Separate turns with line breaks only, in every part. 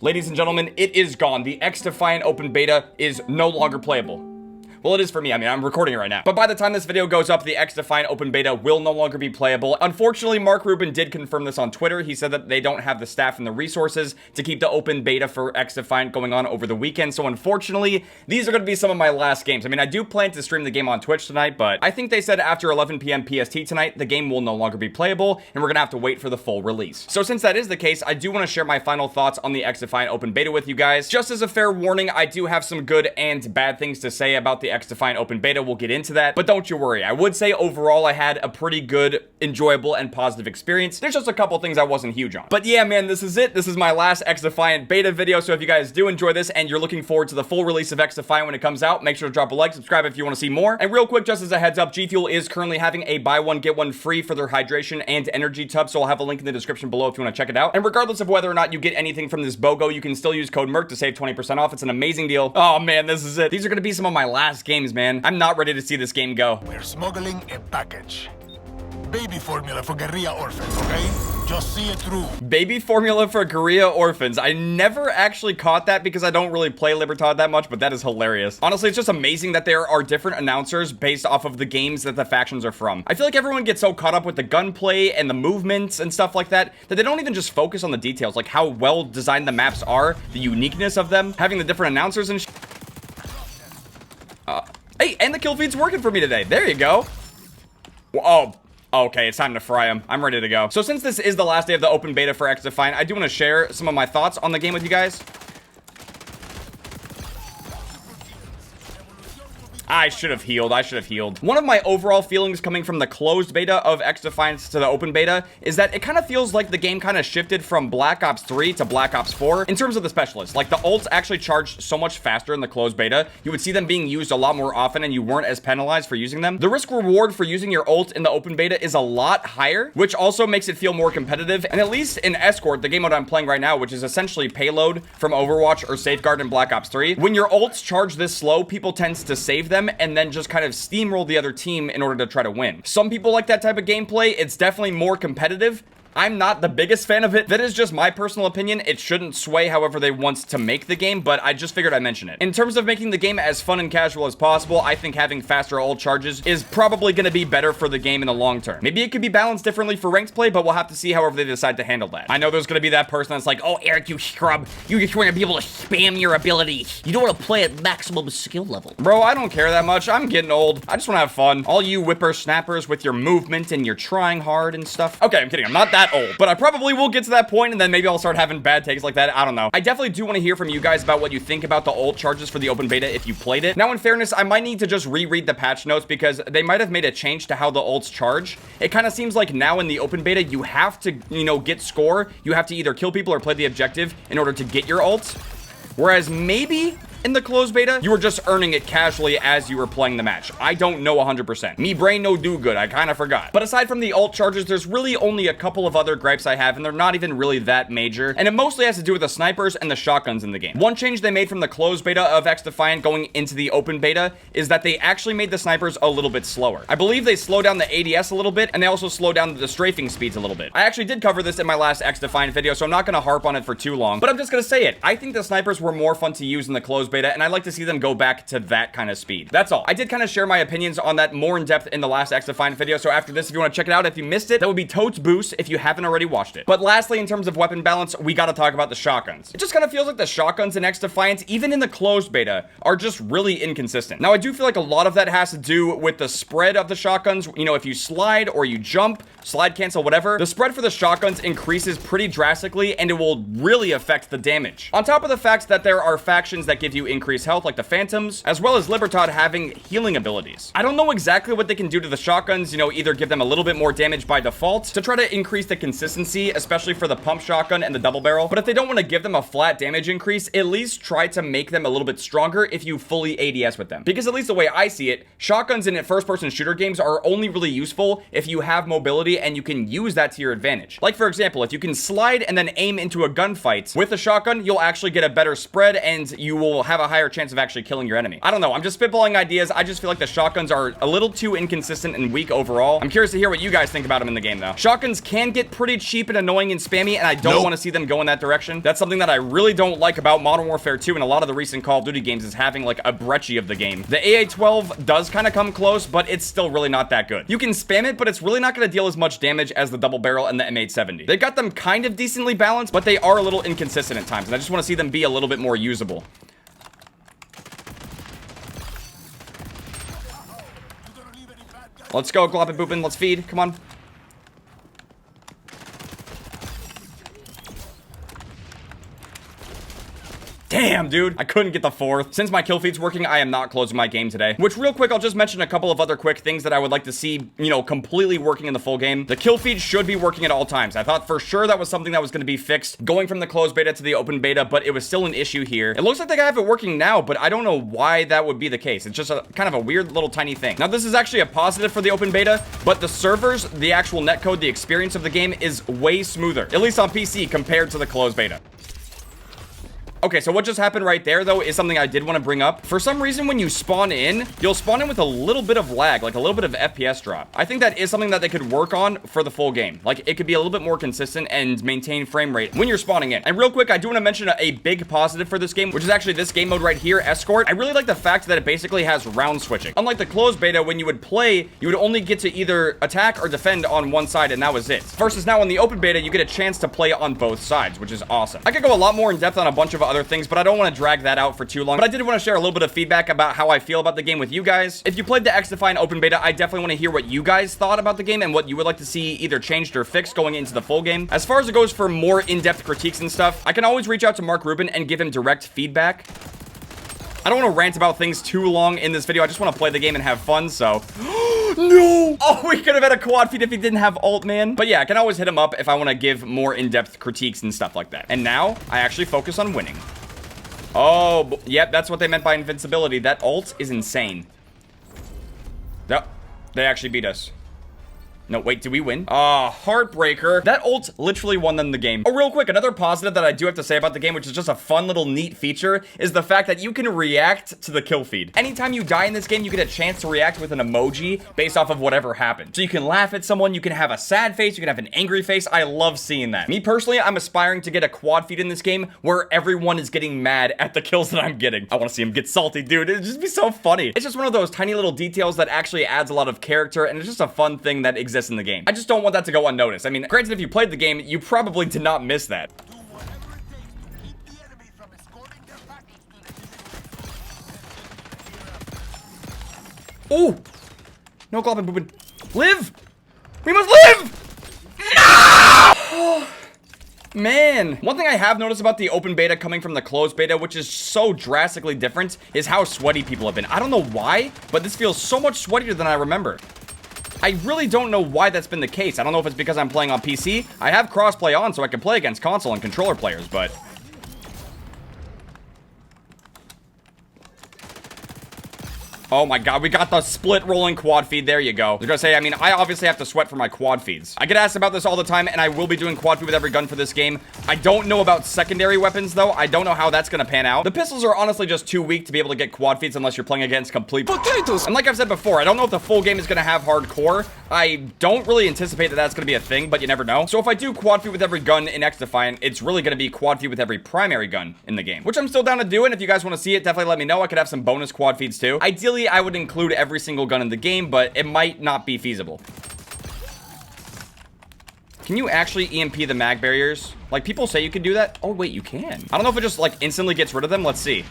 Ladies and gentlemen, it is gone. The XDefiant Open Beta is no longer playable. Well, it is for me. I mean, I'm recording it right now. But by the time this video goes up, the XDefiant Open Beta will no longer be playable. Unfortunately, Mark Rubin did confirm this on Twitter. He said that they don't have the staff and the resources to keep the Open Beta for XDefiant going on over the weekend. So unfortunately, these are going to be some of my last games. I mean, I do plan to stream the game on Twitch tonight, but I think they said after 11 p.m. PST tonight, the game will no longer be playable, and we're going to have to wait for the full release. So since that is the case, I do want to share my final thoughts on the XDefiant Open Beta with you guys. Just as a fair warning, I do have some good and bad things to say about the XDefiant Open Beta. We'll get into that, but don't you worry. I would say overall I had a pretty good, enjoyable, and positive experience. There's just a couple things I wasn't huge on. But yeah, man, this is it. This is my last XDefiant Beta video, so if you guys do enjoy this and you're looking forward to the full release of XDefiant when it comes out, make sure to drop a like, subscribe if you want to see more. And real quick, just as a heads up, G Fuel is currently having a buy one, get one free for their hydration and energy tub, so I'll have a link in the description below if you want to check it out. And regardless of whether or not you get anything from this BOGO, you can still use code MERC to save 20% off. It's an amazing deal. Oh man, this is it. These are going to be some of my last games, man. I'm not ready to see this game go.
We're smuggling a package. Baby formula for guerrilla orphans, okay? Just see it through.
Baby formula for guerrilla orphans. I never actually caught that because I don't really play Libertad that much, but that is hilarious. Honestly, it's just amazing that there are different announcers based off of the games that the factions are from. I feel like everyone gets so caught up with the gunplay and the movements and stuff like that they don't even just focus on the details, like how well designed the maps are, the uniqueness of them, having the different announcers and hey, and the kill feed's working for me today. There you go. Oh, okay, it's time to fry him. I'm ready to go. So since this is the last day of the open beta for XDefiant, I do want to share some of my thoughts on the game with you guys. I should have healed. One of my overall feelings coming from the closed beta of XDefiant to the open beta is that it kind of feels like the game kind of shifted from Black Ops 3 to Black Ops 4 in terms of the specialists. Like the ults actually charged so much faster in the closed beta. You would see them being used a lot more often and you weren't as penalized for using them. The risk reward for using your ult in the open beta is a lot higher, which also makes it feel more competitive. And at least in Escort, the game mode I'm playing right now, which is essentially Payload from Overwatch or Safeguard in Black Ops 3, when your ults charge this slow, people tend to save them and then just kind of steamroll the other team in order to try to win. Some people like that type of gameplay. It's definitely more competitive. I'm not the biggest fan of it. That is just my personal opinion. It shouldn't sway however they want to make the game, but I just figured I'd mention it. In terms of making the game as fun and casual as possible, I think having faster ult charges is probably going to be better for the game in the long term. Maybe it could be balanced differently for ranked play, but we'll have to see however they decide to handle that. I know there's going to be that person that's like, oh, Eric, you scrub. You just want to be able to spam your abilities. You don't want to play at maximum skill level. Bro, I don't care that much. I'm getting old. I just want to have fun. All you whippersnappers with your movement and your trying hard and stuff. Okay, I'm kidding. I'm not that old, but I probably will get to that point and then maybe I'll start having bad takes like that. I don't know. I definitely do want to hear from you guys about what you think about the ult charges for the open beta if you played it. Now, in fairness, I might need to just reread the patch notes because they might have made a change to how the ults charge. It kind of seems like now in the open beta, you have to, get score. You have to either kill people or play the objective in order to get your ults. Whereas maybe in the closed beta, you were just earning it casually as you were playing the match. I don't know 100%. Me brain no do good. I kind of forgot. But aside from the ult charges, there's really only a couple of other gripes I have, and they're not even really that major. And it mostly has to do with the snipers and the shotguns in the game. One change they made from the closed beta of XDefiant going into the open beta is that they actually made the snipers a little bit slower. I believe they slowed down the ADS a little bit, and they also slowed down the strafing speeds a little bit. I actually did cover this in my last XDefiant video, so I'm not going to harp on it for too long, but I'm just going to say it. I think the snipers were more fun to use in the closed beta, and I'd like to see them go back to that kind of speed. That's all. I did kind of share my opinions on that more in depth in the last XDefiant video, so after this, if you want to check it out, if you missed it, that would be totes boost if you haven't already watched it. But lastly, in terms of weapon balance, we got to talk about the shotguns. It just kind of feels like the shotguns in XDefiant, even in the closed beta, are just really inconsistent. Now, I do feel like a lot of that has to do with the spread of the shotguns. If you slide or you jump, slide cancel, whatever, the spread for the shotguns increases pretty drastically, and it will really affect the damage. On top of the fact that there are factions that give you increased health, like the Phantoms, as well as Libertad having healing abilities. I don't know exactly what they can do to the shotguns, either give them a little bit more damage by default to try to increase the consistency, especially for the pump shotgun and the double barrel. But if they don't want to give them a flat damage increase, at least try to make them a little bit stronger if you fully ADS with them. Because at least the way I see it, shotguns in first-person shooter games are only really useful if you have mobility and you can use that to your advantage. Like, for example, if you can slide and then aim into a gunfight with a shotgun, you'll actually get a better spread and you will have a higher chance of actually killing your enemy. I don't know. I'm just spitballing ideas. I just feel like the shotguns are a little too inconsistent and weak overall. I'm curious to hear what you guys think about them in the game, though. Shotguns can get pretty cheap and annoying and spammy, and I don't want to see them go in that direction. That's something that I really don't like about Modern Warfare 2 and a lot of the recent Call of Duty games is having like a brecci of the game. The AA-12 does kind of come close, but it's still really not that good. You can spam it, but it's really not going to deal as much damage as the double barrel and the M870. They've got them kind of decently balanced, but they are a little inconsistent at times, and I just want to see them be a little bit more usable. Let's go, Glop and Boopin. Let's feed. Come on. Damn, dude. I couldn't get the fourth. Since my kill feed's working, I am not closing my game today. Which, real quick, I'll just mention a couple of other quick things that I would like to see, you know, completely working in the full game. The kill feed should be working at all times. I thought for sure that was something that was going to be fixed going from the closed beta to the open beta, but it was still an issue here. It looks like they have it working now, but I don't know why that would be the case. It's just a kind of a weird little tiny thing. Now, this is actually a positive for the open beta, but the servers, the actual netcode, the experience of the game is way smoother, at least on PC compared to the closed beta. Okay, so what just happened right there, though, is something I did want to bring up. For some reason, when you spawn in, you'll spawn in with a little bit of lag, like a little bit of FPS drop. I think that is something that they could work on for the full game. Like, it could be a little bit more consistent and maintain frame rate when you're spawning in. And real quick, I do want to mention a big positive for this game, which is actually this game mode right here, Escort. I really like the fact that it basically has round switching. Unlike the closed beta, when you would play, you would only get to either attack or defend on one side, and that was it. Versus now in the open beta, you get a chance to play on both sides, which is awesome. I could go a lot more in depth on a bunch of other things, but I don't want to drag that out for too long. But I did want to share a little bit of feedback about how I feel about the game with you guys. If you played the XDefiant Open Beta, I definitely want to hear what you guys thought about the game and what you would like to see either changed or fixed going into the full game. As far as it goes for more in-depth critiques and stuff, I can always reach out to Mark Rubin and give him direct feedback. I don't want to rant about things too long in this video. I just want to play the game and have fun, so... No! Oh, we could have had a quad feed if he didn't have ult, man. But yeah, I can always hit him up if I want to give more in-depth critiques and stuff like that. And now, I actually focus on winning. Oh, yep, that's what they meant by invincibility. That ult is insane. Yep, they actually beat us. No, wait, did we win? Heartbreaker. That ult literally won them the game. Oh, real quick, another positive that I do have to say about the game, which is just a fun little neat feature, is the fact that you can react to the kill feed. Anytime you die in this game, you get a chance to react with an emoji based off of whatever happened. So you can laugh at someone, you can have a sad face, you can have an angry face. I love seeing that. Me personally, I'm aspiring to get a quad feed in this game where everyone is getting mad at the kills that I'm getting. I want to see him get salty, dude. It'd just be so funny. It's just one of those tiny little details that actually adds a lot of character, and it's just a fun thing that exists in the game. I just don't want that to go unnoticed. I mean, granted, if you played the game, you probably did not miss that. Oh! No Glop and Boopin. Live! We must live! No! Man, one thing I have noticed about the open beta coming from the closed beta, which is so drastically different, is how sweaty people have been. I don't know why, but this feels so much sweatier than I remember. I really don't know why that's been the case. I don't know if it's because I'm playing on PC. I have crossplay on, so I can play against console and controller players, but... Oh my god, we got the split rolling quad feed. There you go. I was gonna say, I mean, I obviously have to sweat for my quad feeds. I get asked about this all the time, and I will be doing quad feed with every gun for this game. I don't know about secondary weapons, though. I don't know how that's gonna pan out. The pistols are honestly just too weak to be able to get quad feeds unless you're playing against complete potatoes. And like I've said before, I don't know if the full game is gonna have hardcore. I don't really anticipate that that's gonna be a thing, but you never know. So if I do quad feed with every gun in XDefiant, it's really gonna be quad feed with every primary gun in the game, which I'm still down to do. And if you guys want to see it, definitely let me know. I could have some bonus quad feeds too. Ideally, I would include every single gun in the game, but it might not be feasible. Can you actually EMP the mag barriers? Like, people say you can do that. Oh, wait, you can. I don't know if it just, like, instantly gets rid of them. Let's see.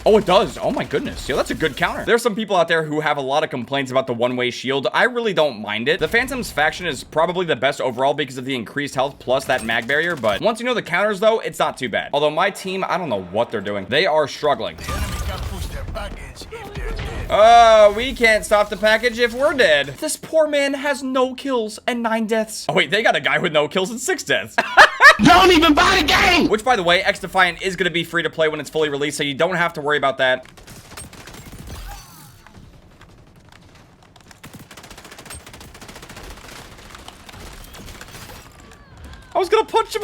Oh, it does. Oh, my goodness. Yo, that's a good counter. There's some people out there who have a lot of complaints about the one-way shield. I really don't mind it. The Phantom's faction is probably the best overall because of the increased health plus that mag barrier, but once you know the counters, though, it's not too bad. Although my team, I don't know what they're doing. They are struggling. We can't stop the package if we're dead. This poor man has no kills and 9 deaths. Oh, wait, they got a guy with no kills and 6 deaths.
Don't even buy the game!
Which, by the way, XDefiant is going to be free to play when it's fully released, so you don't have to worry about that. I was going to punch him.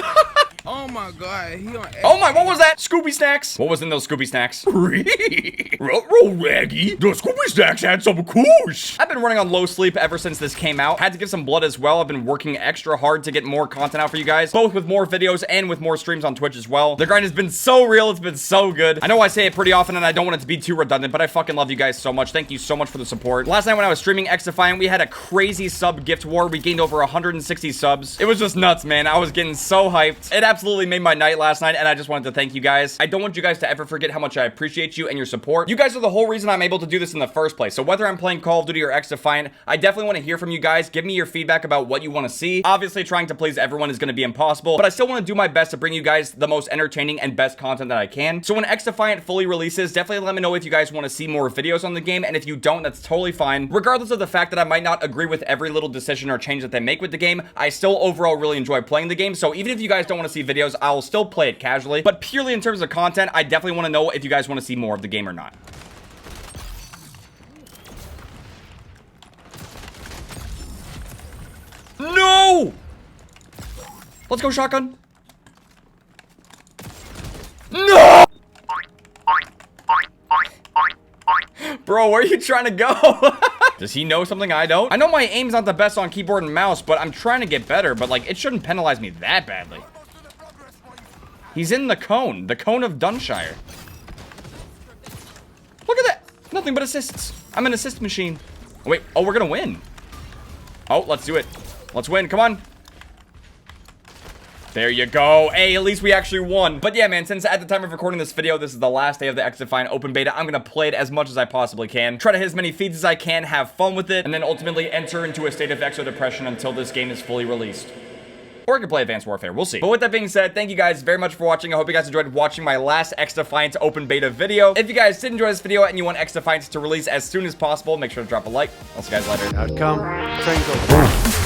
Oh my god, he on.
Oh my, what was that? Scooby snacks. What was in those Scooby snacks?
Roll Raggy. The Scooby Snacks had some coosh.
I've been running on low sleep ever since this came out. Had to give some blood as well. I've been working extra hard to get more content out for you guys, both with more videos and with more streams on Twitch as well. The grind has been so real. It's been so good. I know I say it pretty often and I don't want it to be too redundant, but I fucking love you guys so much. Thank you so much for the support. Last night when I was streaming XDefiant, we had a crazy sub gift war. We gained over 160 subs. It was just nuts, man. I was getting so hyped. It absolutely made my night last night, and I just wanted to thank you guys. I don't want you guys to ever forget how much I appreciate you and your support. You guys are the whole reason I'm able to do this in the first place. So whether I'm playing Call of Duty or XDefiant, I definitely want to hear from you guys. Give me your feedback about what you want to see. Obviously, trying to please everyone is going to be impossible, but I still want to do my best to bring you guys the most entertaining and best content that I can. So when XDefiant fully releases, definitely let me know if you guys want to see more videos on the game, and if you don't, that's totally fine. Regardless of the fact that I might not agree with every little decision or change that they make with the game, I still overall really enjoy playing the game. So even if you guys don't want to see videos, I'll still play it casually. But purely in terms of content, I definitely want to know if you guys want to see more of the game or not. No! Let's go, shotgun. No! Bro, where are you trying to go? Does he know something I don't? I know my aim's not the best on keyboard and mouse, but I'm trying to get better, but like, it shouldn't penalize me that badly. He's in the cone of Dunshire. Look at that. Nothing but assists. I'm an assist machine. Oh, wait, oh, we're gonna win. Oh, let's do it. Let's win, come on. There you go. Hey, at least we actually won. But yeah, man, since at the time of recording this video, this is the last day of the XDefiant Open Beta, I'm gonna play it as much as I possibly can. Try to hit as many feeds as I can, have fun with it, and then ultimately enter into a state of exo-depression until this game is fully released. Or I could play Advanced Warfare, we'll see. But with that being said, thank you guys very much for watching. I hope you guys enjoyed watching my last XDefiant Open Beta video. If you guys did enjoy this video and you want XDefiant to release as soon as possible, make sure to drop a like. I'll see you guys later.
Outcome, train goes.